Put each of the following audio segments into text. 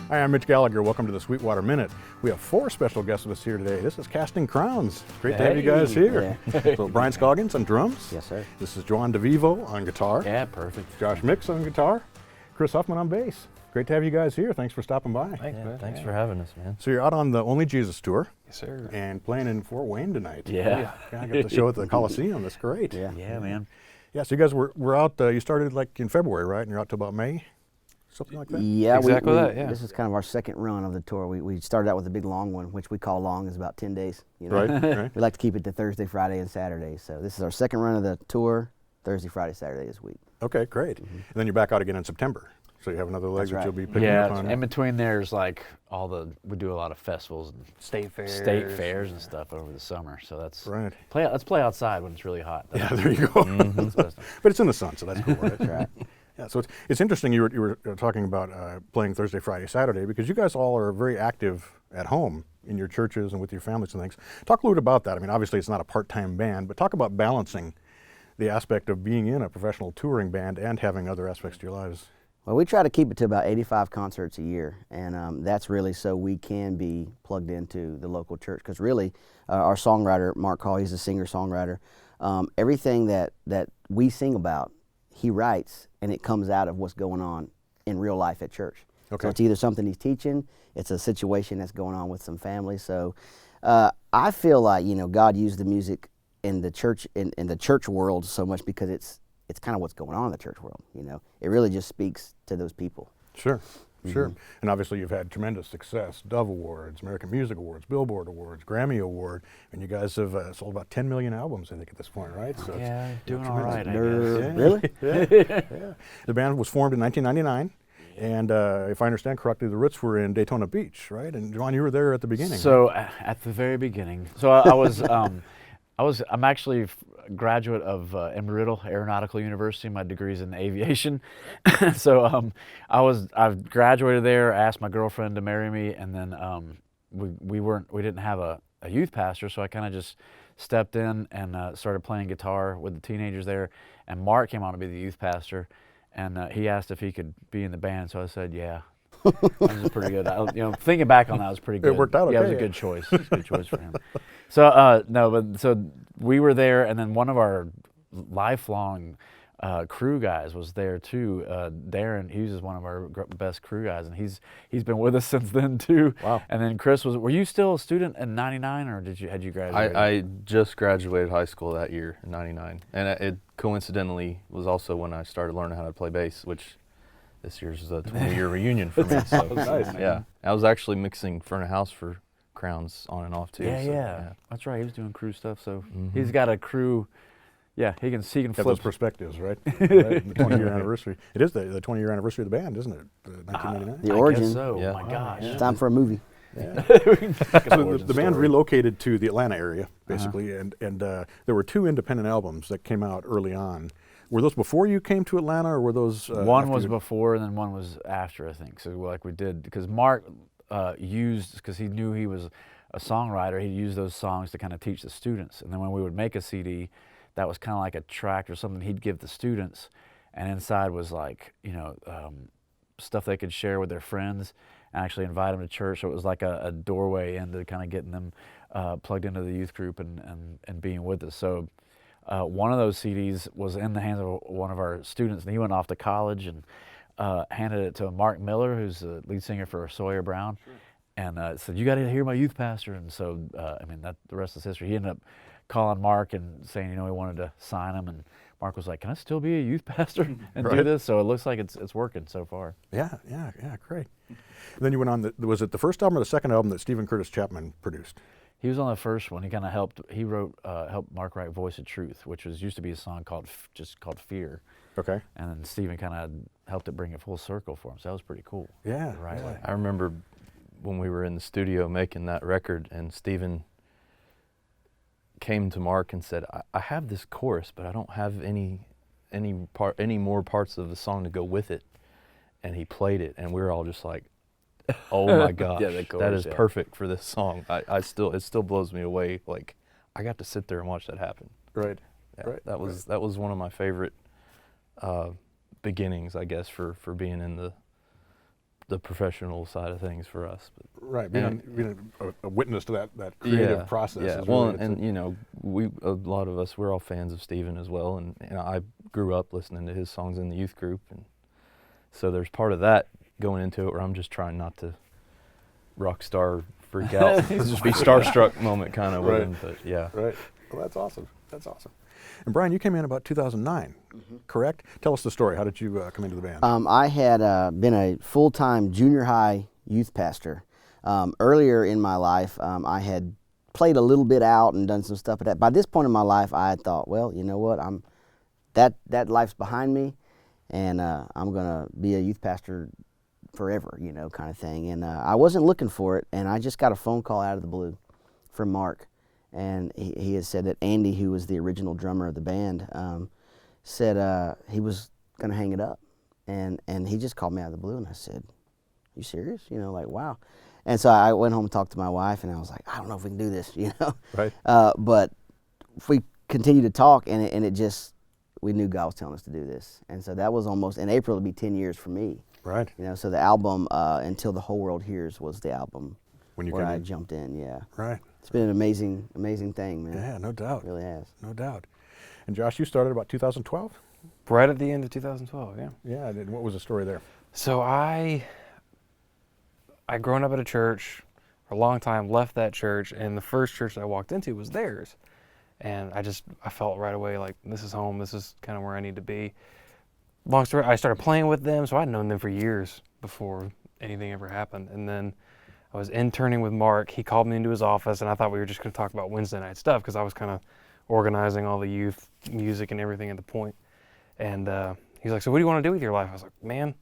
Hi, I'm Mitch Gallagher. Welcome to the Sweetwater Minute. We have 4 special guests with us here today. This is Casting Crowns. Great to have you guys here. Yeah. So Brian Scoggin on drums. Yes, sir. This is Juan DeVevo on guitar. Yeah, perfect. Josh Mix on guitar. Chris Huffman on bass. Great to have you guys here. Thanks for stopping by. Thanks for having us, man. So you're out on the Only Jesus tour. Yes, sir. And playing in Fort Wayne tonight. Yeah. I got the show at the Coliseum. That's great. Yeah. Yeah, man. Yeah, so you guys were out, you started like in February, right? And you're out till about May? Something like that? Yeah, Exactly that, yeah. This is kind of our second run of the tour. We started out with a big long one, which we call long, is about 10 days. You know? Right. We like to keep it to Thursday, Friday, and Saturday. So this is our second run of the tour, Thursday, Friday, Saturday this week. Okay, great. And then you're back out again in September. So you have another leg That's that right. you'll be picking up Yeah, on. in between there's like we do a lot of festivals and State fairs and stuff over the summer. So that's Right. let's play outside when it's really hot. Yeah, there you go. That's the best. But it's in the sun, so that's cool, right? That's right. Yeah, so it's interesting you were talking about playing Thursday, Friday, Saturday, because you guys all are very active at home in your churches and with your families and things. Talk a little bit about that. I mean, obviously it's not a part-time band, but talk about balancing the aspect of being in a professional touring band and having other aspects to your lives. Well, we try to keep it to about 85 concerts a year, and that's really so we can be plugged into the local church. Because really, our songwriter, Mark Hall, he's a singer-songwriter. Everything that we sing about, he writes, and it comes out of what's going on in real life at church. Okay. So it's either something he's teaching, it's a situation that's going on with some family. So I feel like, God used the music in the church in the church world so much because it's kind of what's going on in the church world. It really just speaks to those people. Sure, sure. And obviously you've had tremendous success, Dove Awards, American Music Awards, Billboard Awards, Grammy Award, and you guys have sold about 10 million albums, I think, at this point, right? So Yeah, it's doing all right, I tremendous. guess. Really? Yeah. The band was formed in 1999, and if I understand correctly, the roots were in Daytona Beach, right? And John, you were there at the beginning. So at the very beginning, so I was I'm actually a graduate of Embry-Riddle Aeronautical University. My degree's in aviation. So I've graduated there, asked my girlfriend to marry me, and then we didn't have a youth pastor, so I kind of just stepped in and started playing guitar with the teenagers there. And Mark came on to be the youth pastor, and he asked if he could be in the band, so I said yeah. That was pretty good. Thinking back on that, it was pretty good. It worked out Yeah, it was okay. a good choice. It was a good choice for him. So we were there, and then one of our lifelong crew guys was there too. Darren Hughes is one of our best crew guys, and he's been with us since then too. Wow. And then Chris were you still a student in '99, or had you graduated? I just graduated high school that year in '99, and it coincidentally was also when I started learning how to play bass, which this year's the 20-year reunion for me. So Nice, man. yeah, I was actually mixing front of house for Crowns on and off too. Yeah, so, yeah, that's right. He was doing crew stuff, so he's got a crew. Yeah, he can Got flip those perspectives, right? Right, the 20-year anniversary. It is the 20-year anniversary of the band, isn't it? 1999. The I origin. guess so. Yeah. My gosh. It's time for a movie. Yeah. Origin So the band story. relocated to the Atlanta area, basically, and there were 2 independent albums that came out early on. Were those before you came to Atlanta, or were those One after was you- before, and then one was after, I think. So like we did, because Mark because he knew he was a songwriter, he'd use those songs to kind of teach the students. And then when we would make a CD, that was kind of like a tract or something he'd give the students, and inside was like, stuff they could share with their friends and actually invite them to church. So it was like a doorway into kind of getting them plugged into the youth group and being with us. So one of those CDs was in the hands of one of our students, and he went off to college and handed it to Mark Miller, who's the lead singer for Sawyer Brown, and said, "You got to hear my youth pastor." And so, the rest is history. He ended up calling Mark and saying, he wanted to sign him, and Mark was like, "Can I still be a youth pastor and do Right. this?" So it looks like it's working so far. Yeah, great. And then you went on. Was it the first album or the second album that Stephen Curtis Chapman produced? He was on the first one. He kind of helped. He helped Mark write "Voice of Truth," which used to be a song called "Fear." Okay. And then Stephen kind of helped it bring it full circle for him. So that was pretty cool. Yeah. Right. yeah. I remember when we were in the studio making that record, and Steven came to Mark and said, I have this chorus, but I don't have any more parts of the song to go with it. And he played it, and we were all just like, oh my gosh, Yeah, the that chorus, is yeah. perfect for this song. It still blows me away. Like, I got to sit there and watch that happen. Right. Yeah, Right. that was one of my favorite beginnings, I guess, for being in the the professional side of things for us. But Right, being a witness to that creative process. Yeah, is well, really, and you know, a lot of us, we're all fans of Steven as well, and I grew up listening to his songs in the youth group, and so there's part of that going into it where I'm just trying not to rock star freak out, just be starstruck moment kind of with him, but yeah. Right. Well, that's awesome. That's awesome. And Brian, you came in about 2009, correct? Tell us the story. How did you come into the band? I had been a full-time junior high youth pastor. Earlier in my life, I had played a little bit out and done some stuff. But by this point in my life, I had thought, well, you know what? That life's behind me, and I'm gonna be a youth pastor forever, you know, kind of thing. And I wasn't looking for it, and I just got a phone call out of the blue from Mark. And he had said that Andy, who was the original drummer of the band, said he was going to hang it up. And he just called me out of the blue, and I said, you serious? You know, like, wow. And so I went home and talked to my wife, and I was like, I don't know if we can do this, you know. Right. But we continued to talk, and it just, we knew God was telling us to do this. And so that was almost, in April, it'll be 10 years for me. Right. You know, so the album, Until the Whole World Hears, was the album When you where came I in. jumped in, yeah. Right. It's been an amazing, amazing thing, man. Yeah, no doubt. It really has. No doubt. And Josh, you started about 2012? Right at the end of 2012, yeah. Yeah, and what was the story there? So I grown up at a church for a long time, left that church, and the first church that I walked into was theirs. And I felt right away like, this is home, this is kind of where I need to be. Long story, I started playing with them, so I'd known them for years before anything ever happened. And then I was interning with Mark. He called me into his office, and I thought we were just going to talk about Wednesday night stuff because I was kind of organizing all the youth music and everything at the point. And he's like, so what do you want to do with your life? I was like, man,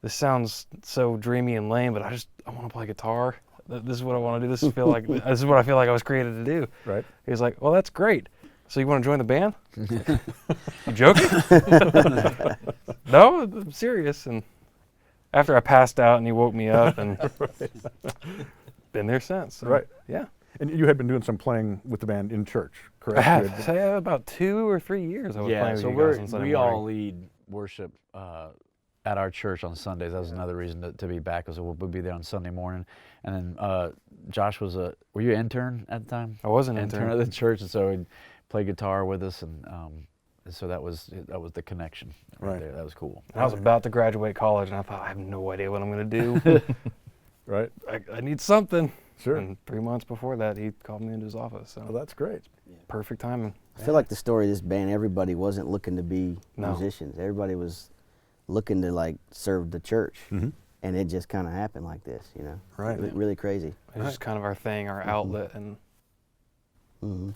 this sounds so dreamy and lame, but I want to play guitar. This is what I want to do. This is what I feel like I was created to do. Right. He was like, well, that's great. So you want to join the band? You joking? No, I'm serious. And after I passed out and he woke me up, and been there since. So, Right. Yeah. And you had been doing some playing with the band in church, correct? I You have. had- Say about 2 or 3 years I was playing so with you guys on Sunday we morning. all lead worship at our church on Sundays. That was another reason to be back, was we'll be there on Sunday morning. And then Josh were you an intern at the time? I was an Intern intern. at the church, and so he'd play guitar with us, and so that was the connection Right. there. That was cool. I was about to graduate college, and I thought, I have no idea what I'm going to do. Right. I need something. Sure. And 3 months before that, he called me into his office. So Well, that's great. perfect timing. I feel like the story of this band, everybody wasn't looking to be No. musicians. Everybody was looking to like serve the church. Mm-hmm. And it just kind of happened like this, you know. Right. Really crazy. It was just kind of our thing, our outlet, and Hmm.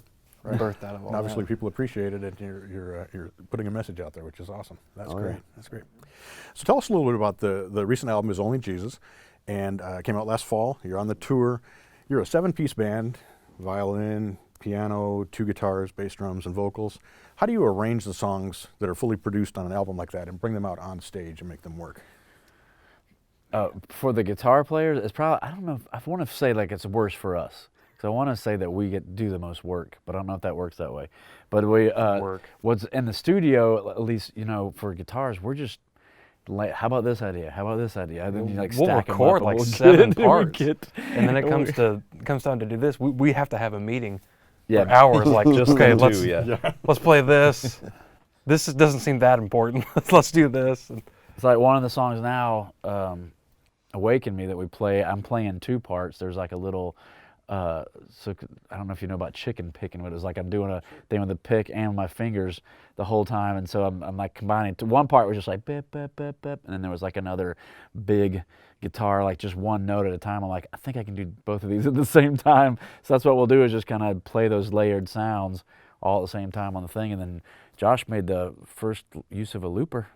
Right. birthed out of all And obviously, that. people appreciate it, and you're putting a message out there, which is awesome. That's Oh, great. yeah. That's great. So tell us a little bit about the recent album, Is Only Jesus, and came out last fall. You're on the tour. You're a 7-piece band: violin, piano, 2 guitars, bass, drums, and vocals. How do you arrange the songs that are fully produced on an album like that and bring them out on stage and make them work? For the guitar players, it's probably, I don't know, I want to say like it's worse for us. Because I want to say that we get to do the most work, but I don't know if that works that way. But Work. what's in the studio, at least, you know, for guitars, we're just like, how about this idea? How about this idea? And then you like We'll stack 'em up record and like we'll 7 we parts. get- And then it comes time to do this. We have to have a meeting Yeah. for hours. Like, Just okay, them let's two, yeah. let's play this. Doesn't seem that important. Let's do this. And It's like one of the songs now, Awaken Me, that we play. I'm playing 2 parts. There's like a little, so I don't know if you know about chicken picking, but it's like I'm doing a thing with the pick and my fingers the whole time, and so I'm like combining. One part was just like bip, bip, bip, bip, and then there was like another big guitar, like just one note at a time. I'm like, I think I can do both of these at the same time. So that's what we'll do, is just kind of play those layered sounds all at the same time on the thing. And then Josh made the first use of a looper.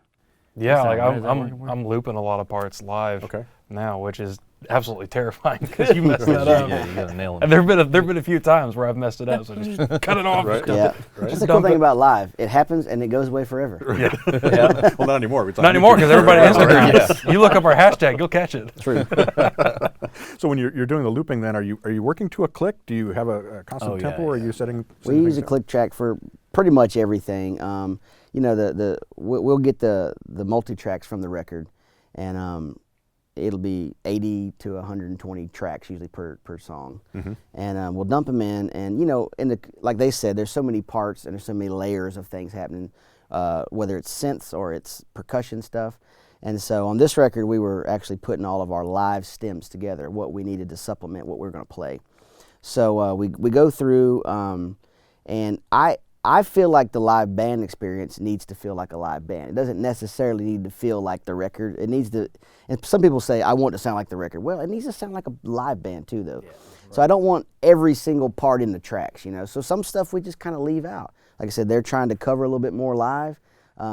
yeah, Is that like right? Is that working? I'm looping a lot of parts live Okay. now, which is absolutely terrifying because you messed that up. Yeah, you gotta nail And them. there've been a few times where I've messed it up, so just cut it off. Right. Yeah. Right. That's the Dump cool thing it. about live. It happens and it goes away forever. Well, not anymore. It's on Not anymore, YouTube. because everybody on Instagram. Yeah. You look up our hashtag, you'll catch it. True. So when you're doing the looping, then are you working to a click? Do you have a constant Oh, yeah, tempo, or are yeah. you setting? We things use a up? click track for pretty much everything. You know, we'll get the multi tracks from the record, and it'll be 80 to 120 tracks usually per song, and we'll dump them in. And you know, like they said, there's so many parts and there's so many layers of things happening, whether it's synths or it's percussion stuff. And so on this record, we were actually putting all of our live stems together, what we needed to supplement what we were going to play. So we go through, and I feel like the live band experience needs to feel like a live band. It doesn't necessarily need to feel like the record. It needs to, and some people say, I want to sound like the record. Well, it needs to sound like a live band too, though. Yeah, right. So I don't want every single part in the tracks, you know. So some stuff we just kind of leave out. Like I said, they're trying to cover a little bit more live.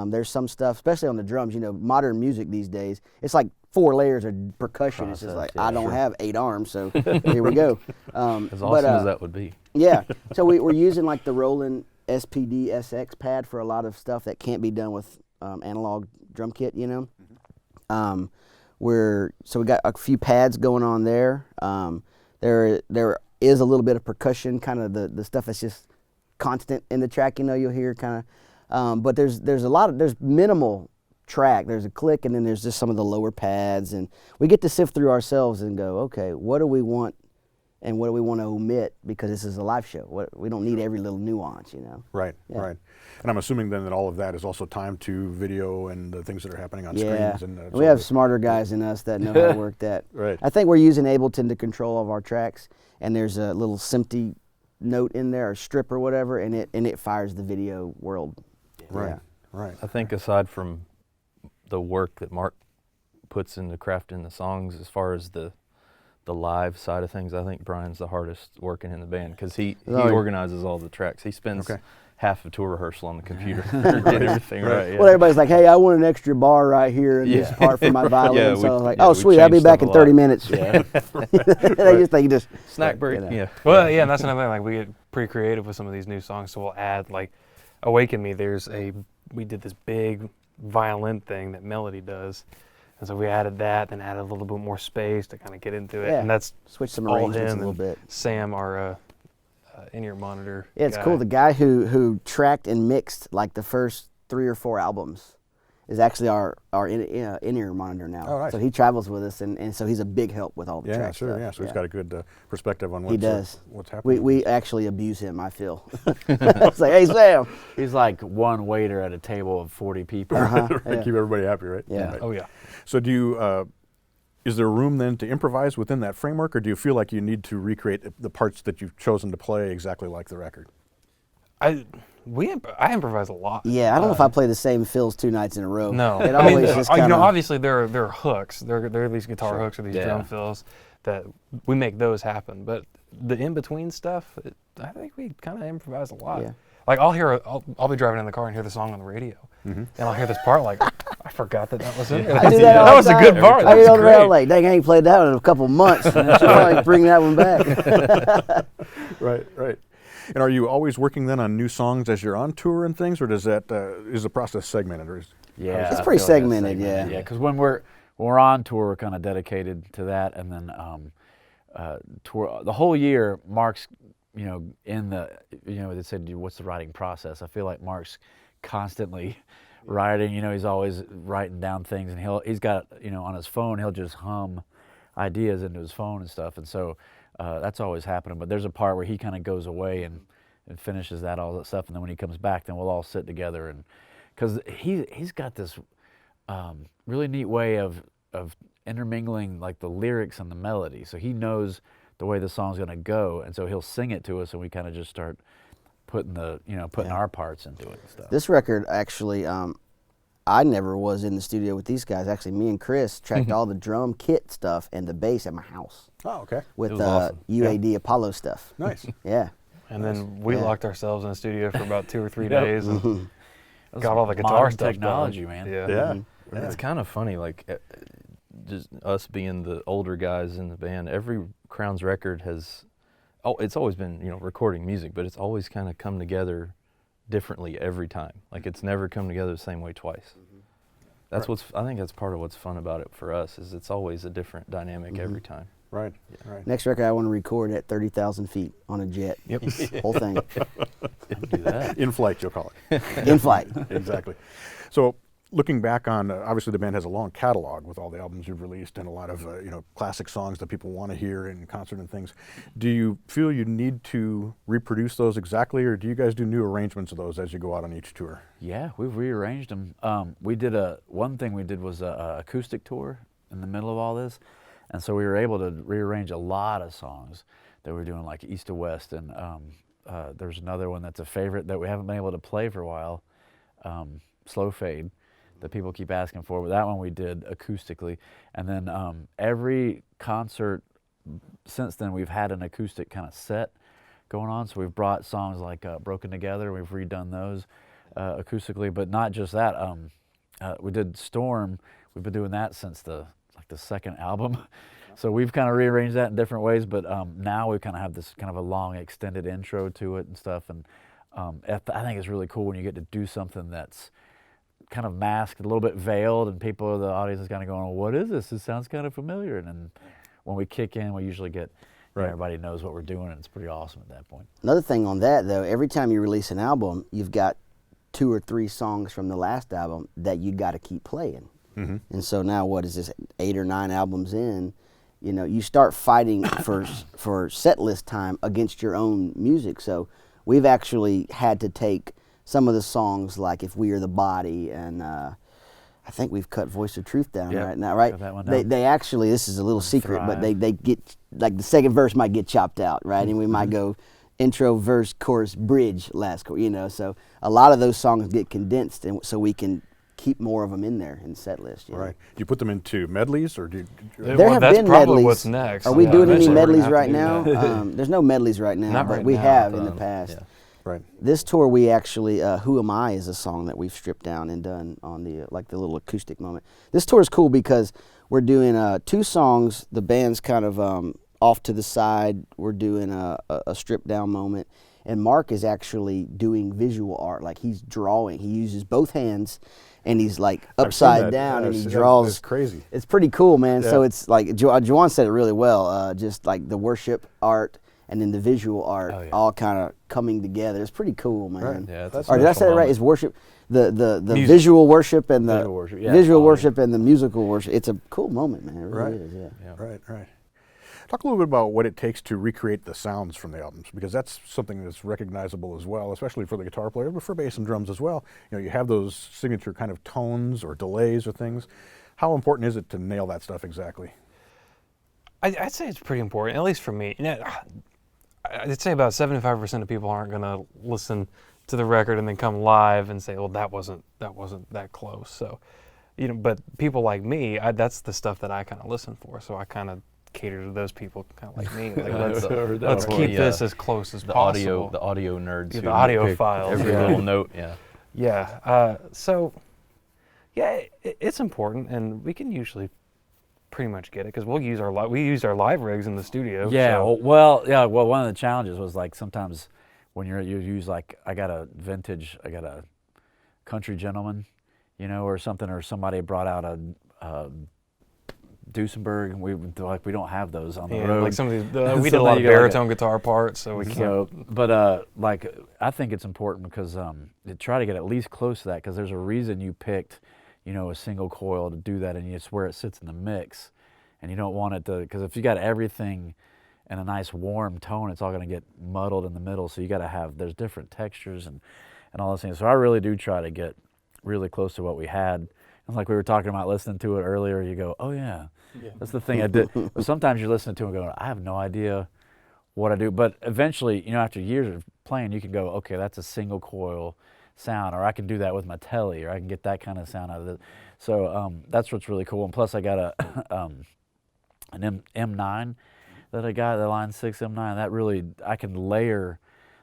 There's some stuff, especially on the drums, you know, modern music these days, it's like 4 layers of percussion. It's just like, I don't have 8 arms, so here we go. As awesome as that would be. Yeah, so we're using like the Roland SPD SX pad for a lot of stuff that can't be done with analog drum kit, you know. So we got a few pads going on there. There is a little bit of percussion, kind of the stuff that's just constant in the track, you know, you'll hear kind of. But there's minimal track. There's a click, and then there's just some of the lower pads, and we get to sift through ourselves and go, okay, what do we want, and what do we want to omit, because this is a live show. We don't need every little nuance, you know. Right, yeah. Right. And I'm assuming then that all of that is also timed to video and the things that are happening on screens. And we have smarter guys than us that know how to work that. Right. I think we're using Ableton to control all of our tracks, and there's a little SMPTE note in there, or strip or whatever, and it fires the video world. Right, Yeah. right. I think aside from the work that Mark puts into crafting the songs, as far as the live side of things, I think Brian's the hardest working in the band, because he organizes all the tracks. He spends half of tour rehearsal on the computer getting everything right. Yeah. Well, everybody's like, hey, I want an extra bar right here in this part for my violin. So I was like, oh, sweet, I'll be back in 30 minutes. Yeah. They just snack break. You know. Yeah. Well, yeah, and that's another thing. Like, we get pretty creative with some of these new songs, so we'll add, like, Awaken Me, we did this big violin thing that Melody does, and so we added that, then added a little bit more space to kind of get into it, and that's switch some all arrangements him a little bit. Sam, our in-ear monitor. Yeah, it's guy. cool. The guy who tracked and mixed like the first 3 or 4 albums is actually our in-ear monitor now. Oh, nice. So he travels with us, and so he's a big help with all the Yeah, track sure. stuff. Yeah, so he's got a good perspective on He does. what's happening. We actually abuse him, I feel. It's like, hey, Sam. He's like one waiter at a table of 40 people. Right, keep everybody happy, right? Yeah. Right. Oh, yeah. So do you, is there room then to improvise within that framework, or do you feel like you need to recreate the parts that you've chosen to play exactly like the record? I improvise a lot. Yeah, I don't know if I play the same fills 2 nights in a row. No, It I mean, always just kinda, obviously there are hooks. There are these guitar hooks or these drum fills that we make those happen. But the in between stuff, I think we kind of improvise a lot. Yeah. Like I'll be driving in the car and hear the song on the radio, and I'll hear this part like I forgot that was in there. I do that all That the was a time. good part. I That get was on the rail great. like, dang, I ain't played that one in a couple of months. I should probably bring that one back. Right, right. And are you always working then on new songs as you're on tour and things, or does that is the process segmented? Or Yeah, It's I pretty feel like that's segmented, yeah. Yeah, because when we're on tour, we're kind of dedicated to that, and then tour the whole year. Mark's, they said, what's the writing process? I feel like Mark's constantly writing. He's always writing down things, and he's got on his phone, he'll just hum ideas into his phone and stuff, and so that's always happening. But there's a part where he kind of goes away and finishes all that stuff, and then when he comes back, then we'll all sit together, and because he's got this really neat way of intermingling like the lyrics and the melody, so he knows the way the song's going to go, and so he'll sing it to us, and we kind of just start putting our parts into it and stuff. This record actually, I never was in the studio with these guys. Actually, me and Chris tracked all the drum kit stuff and the bass at my house Oh, okay. with was awesome. UAD Apollo stuff. Nice. Yeah. And then we Yeah. locked ourselves in the studio for about 2 or 3 Yep. days and That's got all the guitar modern stuff technology, done. man. Yeah. Yeah. Mhm. It's kind of funny, like just us being the older guys in the band. Every Crowns record has, it's always been recording music, but it's always kind of come together differently every time. Like it's never come together the same way twice. That's I think that's part of what's fun about it for us, is it's always a different dynamic every time. Right. Right. Next record I want to record at 30,000 feet on a jet. Yep. Whole thing. Do that. In flight, you'll call it. In flight. Exactly. So looking back on, obviously the band has a long catalog with all the albums you've released and a lot of classic songs that people want to hear in concert and things. Do you feel you need to reproduce those exactly, or do you guys do new arrangements of those as you go out on each tour? Yeah, we've rearranged them. We did one thing we did was a acoustic tour in the middle of all this, and so we were able to rearrange a lot of songs that we're doing, like East to West, and there's another one that's a favorite that we haven't been able to play for a while, Slow Fade, that people keep asking for, but that one we did acoustically. And then every concert since then we've had an acoustic kind of set going on, so we've brought songs like Broken Together, we've redone those acoustically, but not just that. We did Storm, we've been doing that since the second album. So we've kind of rearranged that in different ways, but now we kind of have this kind of a long extended intro to it and stuff, and I think it's really cool when you get to do something that's kind of masked, a little bit veiled, and the audience is kind of going, well, what is this? This sounds kind of familiar. And then when we kick in, we usually get, everybody knows what we're doing, and it's pretty awesome at that point. Another thing on that, though, every time you release an album, you've got 2 or 3 songs from the last album that you got to keep playing. Mm-hmm. And so now, what is this, 8 or 9 albums in, you start fighting for set list time against your own music. So we've actually had to take some of the songs, like If We Are the Body, and I think we've cut Voice of Truth down right now, right? Cut that one down. They actually, this is a little secret, but they get, like, the second verse might get chopped out, right? And we might go intro, verse, chorus, bridge, last chorus, so a lot of those songs get condensed, and so we can keep more of them in there in set list. Right. Do you put them into medleys, or do you? There have that's been probably medleys. What's next? Are we doing any Eventually we're gonna medleys have right to do now? that. There's no medleys right now, Not but right we now, have in but, the past. yeah. Right. This tour, we actually, Who Am I is a song that we've stripped down and done on the the little acoustic moment. This tour is cool because we're doing 2 songs. The band's kind of off to the side. We're doing a stripped down moment. And Mark is actually doing visual art, like he's drawing. He uses both hands, and he's like upside down, and he draws. It's crazy. It's pretty cool, man. Yeah. So it's like, Juan said it really well, just like the worship art and then the visual art all kind of coming together. It's pretty cool, man. Right. Yeah, it's a Or did I special say it right? moment. Is worship the visual worship and the Visual worship, yeah. visual worship and the musical worship? It's a cool moment, man. It really is, yeah. Right. Talk a little bit about what it takes to recreate the sounds from the albums, because that's something that's recognizable as well, especially for the guitar player, but for bass and drums as well. You have those signature kind of tones or delays or things. How important is it to nail that stuff exactly? I'd say it's pretty important, at least for me. I'd say about 75% of people aren't going to listen to the record and then come live and say, well, that wasn't that close. So, but people like me, that's the stuff that I kind of listen for. So I kind of cater to those people, kind of like me. Like, let's keep this as close as possible. The audio nerds. Yeah, who the audio pick files. Every little note. Yeah. Yeah. So, yeah, it's important, and we can usually pretty much get it because we use our live rigs in the studio. Yeah, so. well, one of the challenges was like sometimes when you use, like, I got a Country Gentleman, or something, or somebody brought out a Duesenberg, and we don't have those on the road. Like some of these, we did a lot of baritone guitar parts, so we can't. So, but like, I think it's important because to try to get at least close to that, because there's a reason you picked, a single coil to do that, and it's where it sits in the mix, and you don't want it to, because if you got everything in a nice warm tone, it's all going to get muddled in the middle. So you got to have, there's different textures and all those things. So I really do try to get really close to what we had. And like we were talking about listening to it earlier, you go, oh yeah. That's the thing I did. But sometimes you're listening to it and going, I have no idea what I do. But eventually, after years of playing, you can go, okay, that's a single coil sound, or I can do that with my telly, or I can get that kind of sound out of it. So that's what's really cool. And plus, I got an M9 that I got, the Line 6 M9. That really, I can layer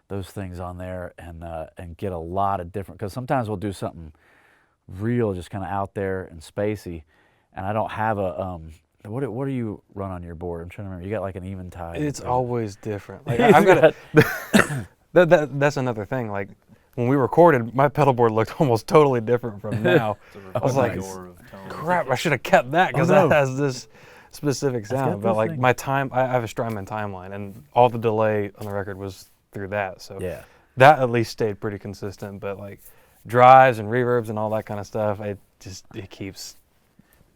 those things on there and get a lot of different, because sometimes we'll do something real, just kind of out there and spacey, and I don't have a what do you run on your board? I'm trying to remember. You got like an Eventide. It's always different. Like I've got that's another thing. Like when we recorded, my pedal board looked almost totally different from now. I was like, crap, I should have kept that because that has this specific sound. But like my time, I have a Strymon timeline, and all the delay on the record was through that. So that at least stayed pretty consistent. But like, drives and reverbs and all that kind of stuff,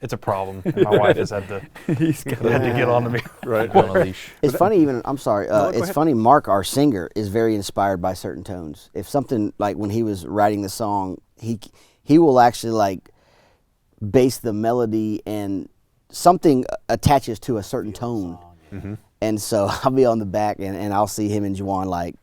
it's a problem. And my wife has had to, had to get on to me. Right. On a leash. It's funny even, I'm sorry, go it's ahead. funny, Mark, our singer, is very inspired by certain tones. If something, like when he was writing the song, he will actually like base the melody and something attaches to a certain tone. And so I'll be on the back and I'll see him and Juan like,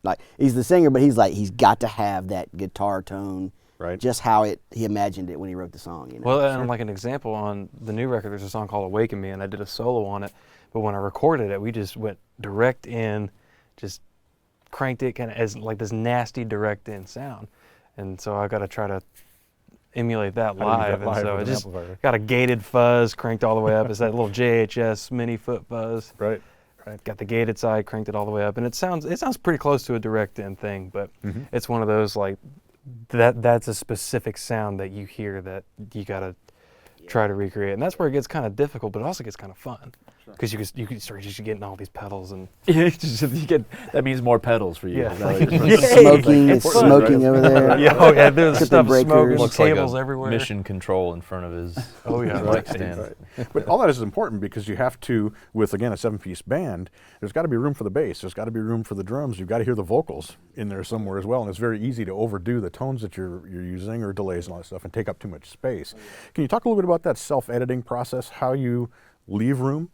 like he's the singer, but he's got to have that guitar tone. Right. Just how he imagined it when he wrote the song. You know? Well, and like an example, on the new record, there's a song called Awaken Me, and I did a solo on it. But when I recorded it, we just went direct in, just cranked it kind of as like this nasty direct in sound. And so I got to try to emulate that How do you do that live. And live so with I an just amplifier? got a gated fuzz cranked all the way up. It's that little JHS mini foot fuzz. Right. Got the gated side, cranked it all the way up, and it sounds pretty close to a direct in thing. But it's one of those like that's a specific sound that you hear that you gotta try to recreate, and that's where it gets kind of difficult, but it also gets kind of fun because you can start just getting all these pedals and that means more pedals for you. Yeah. Is that what you're It's saying? smoking, it's Important, smoking right? over there. yeah, there's Tripping stuff breakers. smoking, Looks like cables a everywhere. mission control in front of his Oh, yeah. mic Right. stand. Right. But all that is important because you have to, with again a 7-piece band, there's got to be room for the bass. There's got to be room for the drums. You've got to hear the vocals in there somewhere as well. And it's very easy to overdo the tones that you're using or delays and all that stuff and take up too much space. Can you talk a little bit about that self-editing process? How you leave room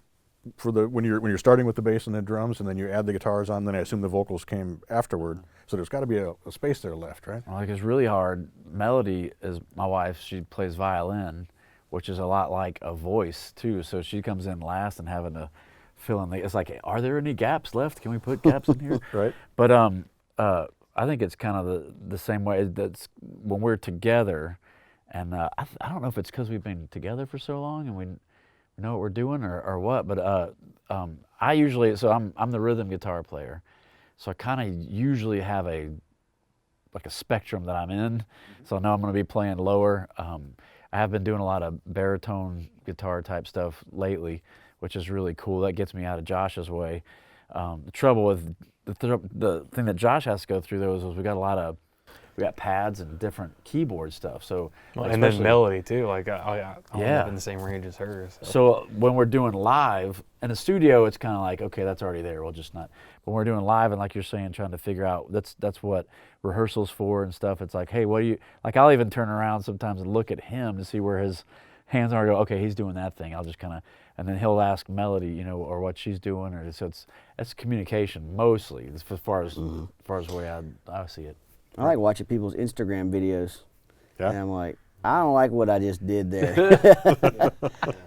for the when you're starting with the bass and the drums, and then you add the guitars on. Then I assume the vocals came afterward. So there's got to be a space there left, right? Like it's really hard. Melody is my wife. She plays violin, which is a lot like a voice too. So she comes in last and having to fill in it's like, are there any gaps left? Can we put gaps in here? Right. But I think it's kind of the same way. That's when we're together, and I don't know if it's because we've been together for so long and we know what we're doing or what. But I usually I'm the rhythm guitar player, so I kind of usually have a spectrum that I'm in. So I know I'm going to be playing lower. I have been doing a lot of baritone guitar type stuff lately, which is really cool. That gets me out of Josh's way. The trouble with the thing that Josh has to go through though is we got pads and different keyboard stuff. So like and then especially- melody too. Like I Yeah. live in the same range as hers. So when we're doing live in a studio, it's kind of like, okay, that's already there. We'll just not. But when we're doing live, and like you're saying, trying to figure out that's what rehearsals for and stuff. It's like, hey, what do you like? I'll even turn around sometimes and look at him to see where his hands are. I go, okay, he's doing that thing. I'll just kind of, and then he'll ask Melody, or what she's doing, or so it's communication mostly as far as the way I see it. I like watching people's Instagram videos. Yeah. And I'm like, I don't like what I just did there.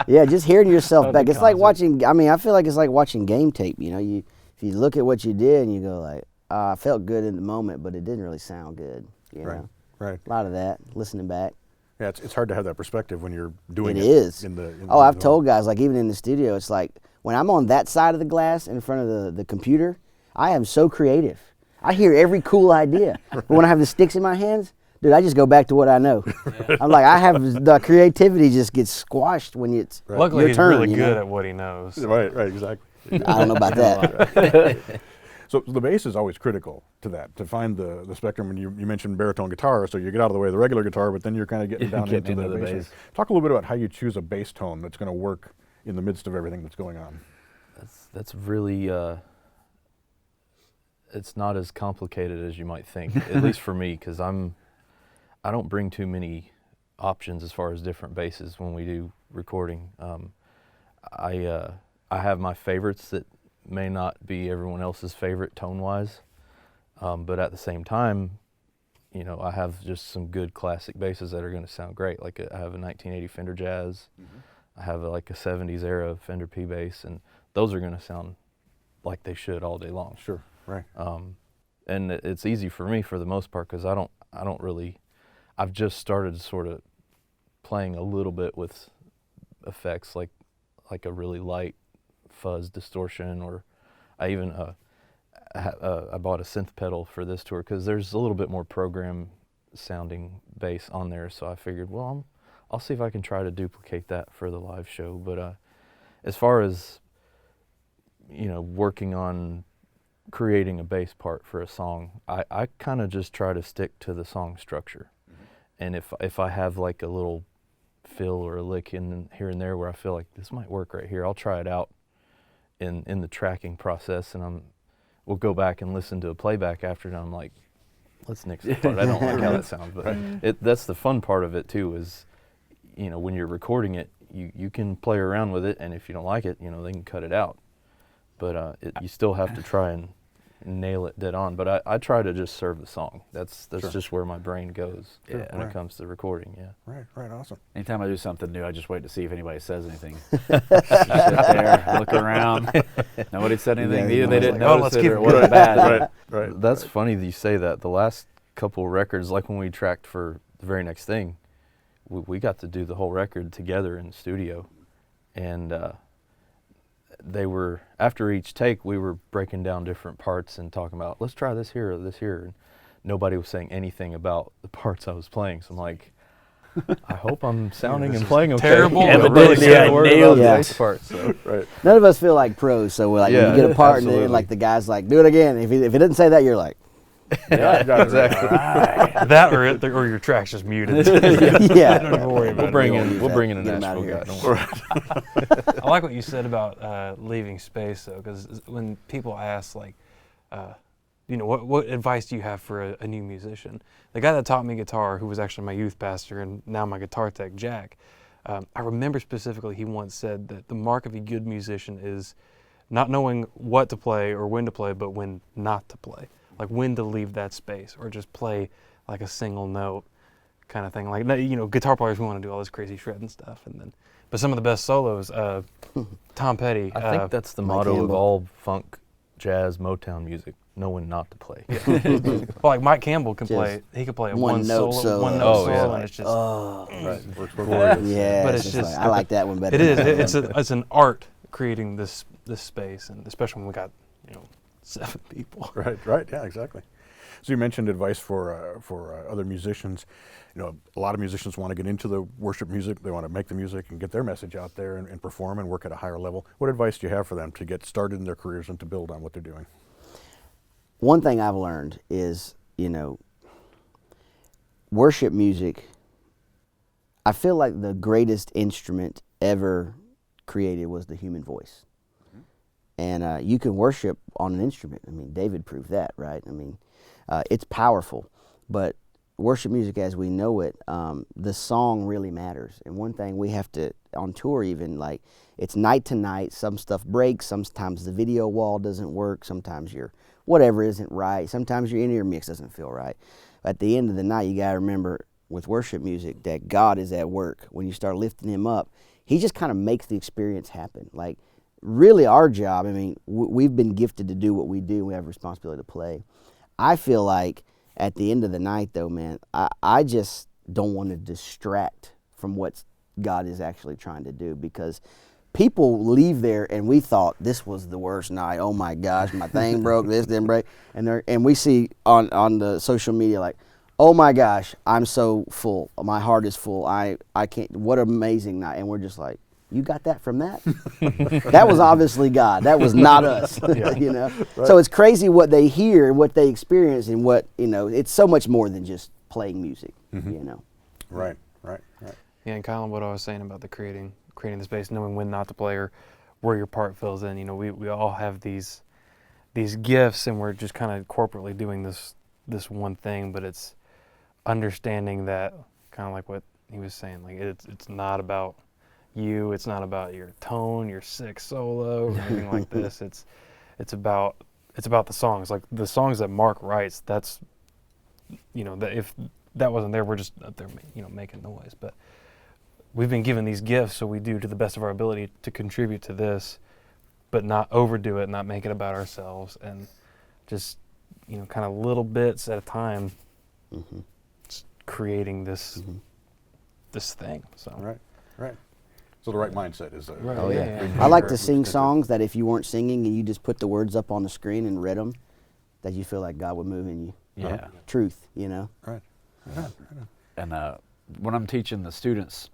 Yeah, just hearing yourself back. It's like watching, I feel like it's like watching game tape. If you look at what you did and you go like, I felt good in the moment, but it didn't really sound good. Right. know? Right. A lot of that, listening back. Yeah, it's hard to have that perspective when you're doing It it. is. In the I've told guys, like even in the studio, it's like when I'm on that side of the glass in front of the computer, I am so creative. I hear every cool idea. But when I have the sticks in my hands, dude, I just go back to what I know. I'm like, I have the creativity just gets squashed when it's Luckily, your he's turn. really you good know? at what he knows. Right, exactly. I don't know about that. So the bass is always critical to that, to find the spectrum. And you mentioned baritone guitar, so you get out of the way of the regular guitar, but then you're kind of getting down Getting into the into the bass. bass. Talk a little bit about how you choose a bass tone that's going to work in the midst of everything that's going on. That's really it's not as complicated as you might think, at least for me, because I don't bring too many options as far as different basses when we do recording. I have my favorites that may not be everyone else's favorite tone-wise, but at the same time, I have just some good classic basses that are going to sound great. Like I have a 1980 Fender Jazz, I have a 70s era Fender P bass, and those are going to sound like they should all day long. Sure, right. And it's easy for me for the most part because I don't really. I've just started sort of playing a little bit with effects like a really light fuzz distortion, or I even I bought a synth pedal for this tour because there's a little bit more program sounding bass on there. So I figured, well, I'll see if I can try to duplicate that for the live show. But as far as working on creating a bass part for a song, I kind of just try to stick to the song structure. And if I have like a little fill or a lick in here and there where I feel like this might work right here, I'll try it out in the tracking process, and we'll go back and listen to a playback after, and I'm like, let's nix that part. I don't like how that sounds, but that's the fun part of it too. Is when you're recording it, you can play around with it, and if you don't like it, they can cut it out. But you still have to try and nail it dead on. But I try to just serve the song. That's Sure. just where my brain goes when right. it comes to recording. Yeah. Right, awesome. Anytime I do something new, I just wait to see if anybody says anything. Just sit there, look around. Nobody said anything. Yeah, Either they didn't like, oh, notice let's it keep or it it wasn't going. bad. Right. That's funny that you say that. The last couple records, like when we tracked for the very next thing, we got to do the whole record together in the studio. And they were, after each take, we were breaking down different parts and talking about, let's try this here or this here. And nobody was saying anything about the parts I was playing. So I'm like, I hope I'm sounding and playing okay. terrible. Yeah, but Evidently, really I worried nailed about the it. bass part. So. Right. None of us feel like pros, so we're like, Yeah, when you get a part and absolutely. then, like the guy's like, do it again. If it didn't say that, you're like, Yeah, exactly. That or your track's just muted. yeah. Don't even worry about We'll it. bring use in a that. Get 'em Nashville outta here. guy. Don't worry. I like what you said about leaving space, though, because when people ask, like, what advice do you have for a new musician? The guy that taught me guitar, who was actually my youth pastor and now my guitar tech, Jack, I remember specifically he once said that the mark of a good musician is not knowing what to play or when to play, but when not to play. Like when to leave that space or just play like a single note kind of thing. Like, guitar players, we want to do all this crazy shredding stuff. But some of the best solos, Tom Petty. I think that's the Mike motto of Campbell. all funk, jazz, Motown music. Know when not to play. well, like Mike Campbell can Just play. He can play a one note solo. one note Oh, solo, yeah. and it's just. Right. Works glorious. Yeah, But it's it's just just- like, I like that one better. It than is. that one. It's an art creating this space, and especially when we got 7 people. Right. Yeah, exactly. So you mentioned advice for other musicians. A lot of musicians want to get into the worship music. They want to make the music and get their message out there and perform and work at a higher level. What advice do you have for them to get started in their careers and to build on what they're doing? One thing I've learned is, worship music, I feel like the greatest instrument ever created was the human voice. And you can worship on an instrument. I mean, David proved that, right? I mean, it's powerful. But worship music as we know it, the song really matters. And one thing we have to, on tour even, like, it's night to night. Some stuff breaks. Sometimes the video wall doesn't work. Sometimes your whatever isn't right. Sometimes your in-ear mix doesn't feel right. At the end of the night, you got to remember with worship music that God is at work. When you start lifting him up, he just kind of makes the experience happen. Like, really our job, I mean, we've been gifted to do what we do. We have a responsibility to play. I feel like at the end of the night, though, man, I just don't want to distract from what God is actually trying to do, because people leave there and we thought this was the worst night. Oh my gosh, my thing broke, this didn't break. And we see on the social media like, oh my gosh, I'm so full. My heart is full. I can't, what an amazing night. And we're just like, you got that from that? That was obviously God. That was not us. Right. So it's crazy what they hear, what they experience, and what, it's so much more than just playing music, Right. Yeah, and Colin, what I was saying about the creating the space, knowing when not to play or where your part fills in. We all have these gifts, and we're just kind of corporately doing this one thing, but it's understanding that, kind of like what he was saying, like it's not about you, it's not about your tone, your sick solo, or anything like this. It's about the songs, like the songs that Mark writes. That's that if that wasn't there, we're just up there making noise. But we've been given these gifts, so we do to the best of our ability to contribute to this, but not overdo it, not make it about ourselves, and just kind of little bits at a time, just creating this this thing. So Right. So the right mindset is Right. Oh, yeah. Yeah. I like to sing songs that if you weren't singing and you just put the words up on the screen and read them, that you feel like God would move in you. Yeah. Truth, Right. And when I'm teaching the students,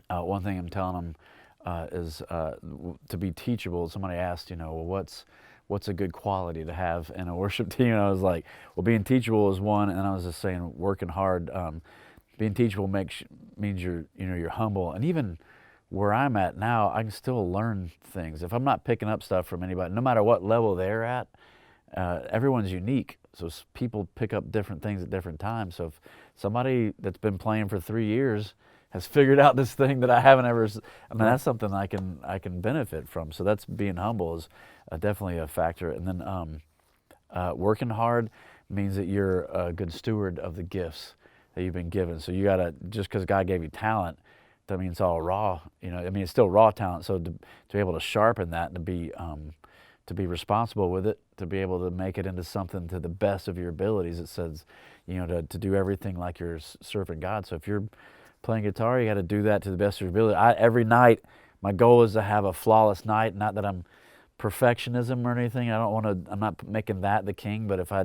one thing I'm telling them is to be teachable. Somebody asked, well, what's a good quality to have in a worship team. And I was like, well, being teachable is one, and I was just saying working hard. Being teachable means you're humble, and even where I'm at now, I can still learn things. If I'm not picking up stuff from anybody, no matter what level they're at, everyone's unique. So people pick up different things at different times. So if somebody that's been playing for 3 years has figured out this thing that I haven't ever, I mean, that's something I can benefit from. So that's being humble is definitely a factor. And then working hard means that you're a good steward of the gifts that you've been given. So you gotta, just because God gave you talent, that means it's all raw. You know, I mean, it's still raw talent. So to be able to sharpen that and to be responsible with it, to be able to make it into something to the best of your abilities, it says, you know, to do everything like you're serving God. So if you're playing guitar, you got to do that to the best of your ability. Every night, my goal is to have a flawless night. Not that I'm perfectionism or anything. I'm not making that the king. But if I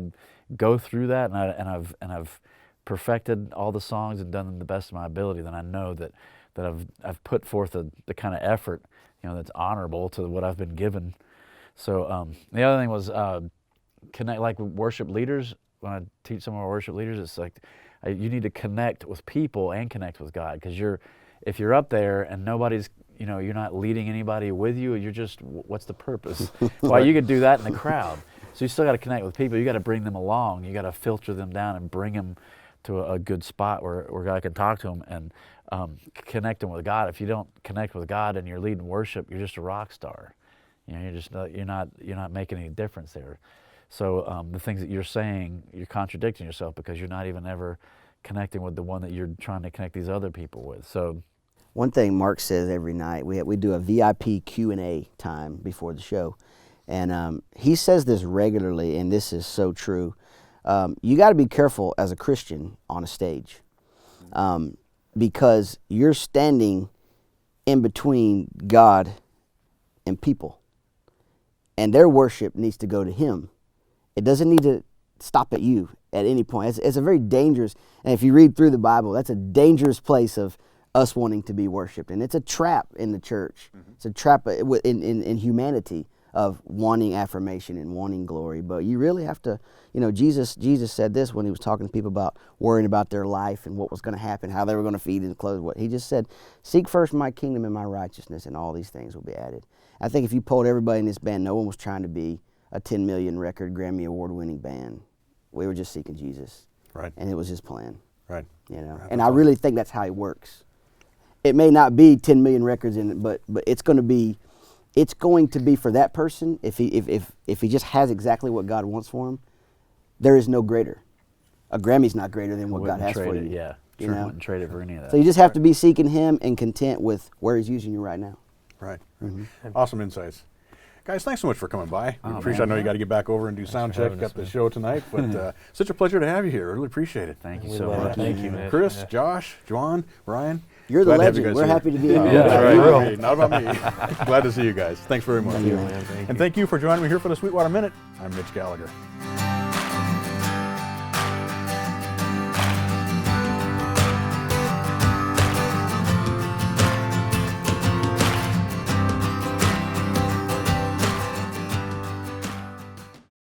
go through that and I've perfected all the songs and done them the best of my ability, then I know that I've put forth the kind of effort, you know, that's honorable to what I've been given. So the other thing was connect, like with worship leaders. When I teach some of our worship leaders, it's like you need to connect with people and connect with God, because if you're up there and nobody's, you know, you're not leading anybody with you, you're just, what's the purpose? Well, you could do that in the crowd. So you still got to connect with people. You got to bring them along. You got to filter them down and bring them to a good spot where God can talk to them and connect them with God. If you don't connect with God and you're leading worship, you're just a rock star. You know, you're not making any difference there. So the things that you're saying, you're contradicting yourself because you're not even ever connecting with the one that you're trying to connect these other people with. So one thing Mark says every night, we do a VIP Q&A time before the show, and he says this regularly, and this is so true. You got to be careful as a Christian on a stage, because you're standing in between God and people, and their worship needs to go to Him. It doesn't need to stop at you at any point. It's a very dangerous, and if you read through the Bible, that's a dangerous place of us wanting to be worshiped, and it's a trap in the church. Mm-hmm. It's a trap in humanity of wanting affirmation and wanting glory. But you really have to, you know, Jesus said this when he was talking to people about worrying about their life and what was going to happen, how they were going to feed and clothe. What he just said, seek first my kingdom and my righteousness, and all these things will be added. I think if you polled everybody in this band, no one was trying to be a 10 million record Grammy award winning band. We were just seeking Jesus. Right. And it was his plan. Right. You know. Right. And I really think that's how he works. It may not be 10 million records in it, but it's going to be for that person, if he just has exactly what God wants for him. There is no greater. A Grammy's not greater than what God has for you. Yeah. You Sure. know? Wouldn't trade it for any of that. So you just have to be seeking him and content with where he's using you right now. Right. Mm-hmm. Awesome insights. Guys, thanks so much for coming by. We appreciate. I know you got to get back over and do sound check up the show tonight, but such a pleasure to have you here. I really appreciate it. Thank you so much. Thank you, man. Chris, Josh, Juan, Brian. You're the glad to have you legend. guys We're here. happy to be here. Yeah, that's right. Not about me. Glad to see you guys. Thanks very much. Thank you, man. Thank you. And thank you for joining me here for the Sweetwater Minute. I'm Mitch Gallagher.